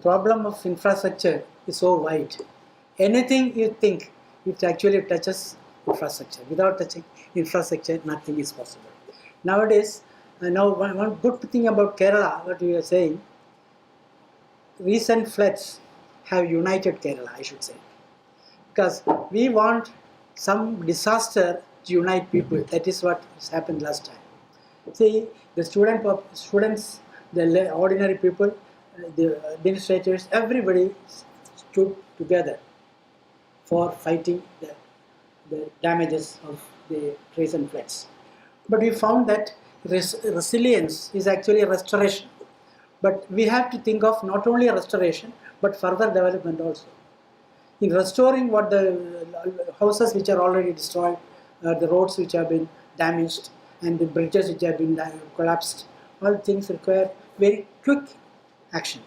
problem of infrastructure is so wide. Anything you think, it actually touches infrastructure. Without touching infrastructure, nothing is possible. Nowadays, now one good thing about Kerala, what we are saying, recent floods have united Kerala, I should say. Because we want some disaster to unite people. That is what has happened last time. See, the students, the ordinary people, the administrators, everybody stood together for fighting the damages of the recent floods. But we found that resilience is actually a restoration. But we have to think of not only a restoration, but further development also. In restoring what the houses which are already destroyed, the roads which have been damaged, and the bridges which have been collapsed, all things require very quick action.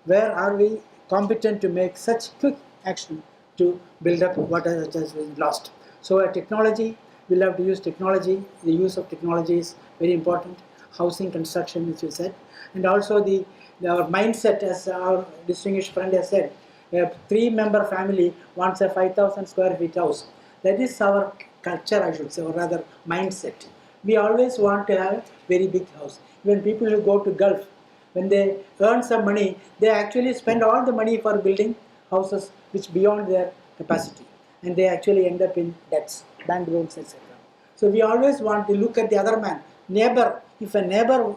Where are we competent to make such quick action to build up what has been lost? So a technology, we'll have to use technology. The use of technology is very important. Housing construction, which you said, and also our mindset, as our distinguished friend has said, a 3-member family wants a 5,000 square feet house. That is our culture, I should say, or rather mindset. We always want to have a very big house. Even people who go to Gulf, when they earn some money, they actually spend all the money for building houses which beyond their capacity, and they actually end up in debts, bank loans, etc. So we always want to look at the other man, neighbor. If a neighbor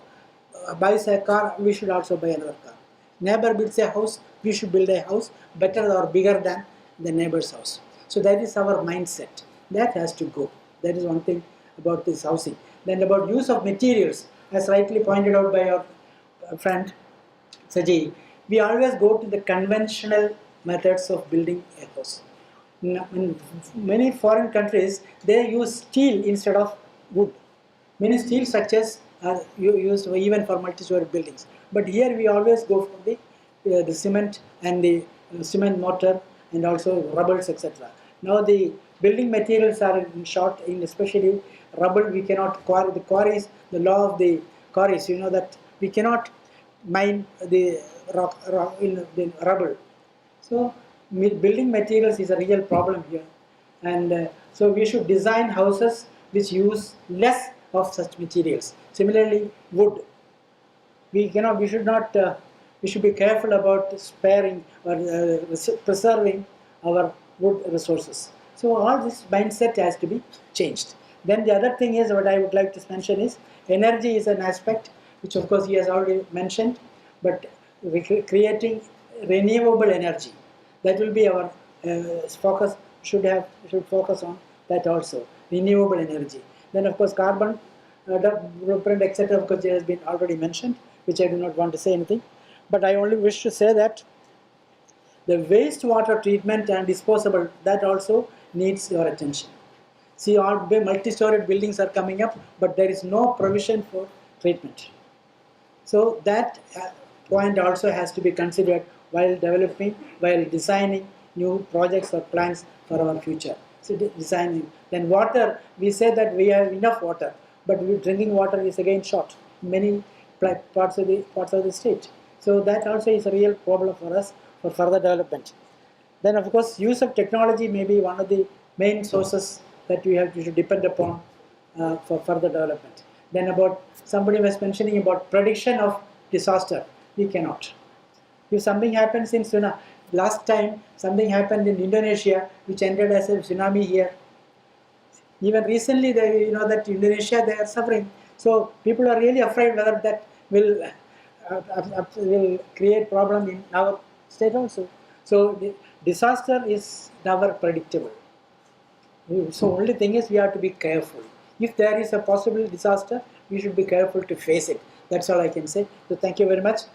buys a car, we should also buy another car. Neighbor builds a house, we should build a house better or bigger than the neighbor's house. So that is our mindset. That has to go. That is one thing about this housing. Then about use of materials, as rightly pointed out by our friend Saji, we always go to the conventional methods of building a house. In many foreign countries, they use steel instead of wood. Many steel structures are used even for multi-story buildings. But here we always go for the cement and the cement mortar and also rubbles, etc. Now the building materials are in short, in especially rubble. We cannot quarry. The quarries, the law of the quarries, you know that we cannot mine the rock in the rubble. So building materials is a real problem here, and so we should design houses which use less of such materials. Similarly, wood. We should be careful about sparing or preserving our wood resources. So all this mindset has to be changed. Then the other thing is, what I would like to mention is, energy is an aspect which of course he has already mentioned, but creating renewable energy, that will be our focus. Should focus on that also, renewable energy. Then of course carbon blueprint, etc. Of course it has been already mentioned, which I do not want to say anything. But I only wish to say that the wastewater treatment and disposable, that also needs your attention. See, all multi-storied buildings are coming up, but there is no provision for treatment. So that point also has to be considered while designing new projects or plans for our future. So designing. Then water, we say that we have enough water, but drinking water is again short in many parts of the state. So that also is a real problem for us for further development. Then of course use of technology may be one of the main sources that we should depend upon for further development. Then about, somebody was mentioning about prediction of disaster. We cannot. If something happens in tsunami, last time something happened in Indonesia which ended as a tsunami here. Even recently, you know that Indonesia, they are suffering. So people are really afraid whether that will create problem in our state also. So the disaster is never predictable. So only thing is we have to be careful. If there is a possible disaster, we should be careful to face it. That's all I can say. So thank you very much.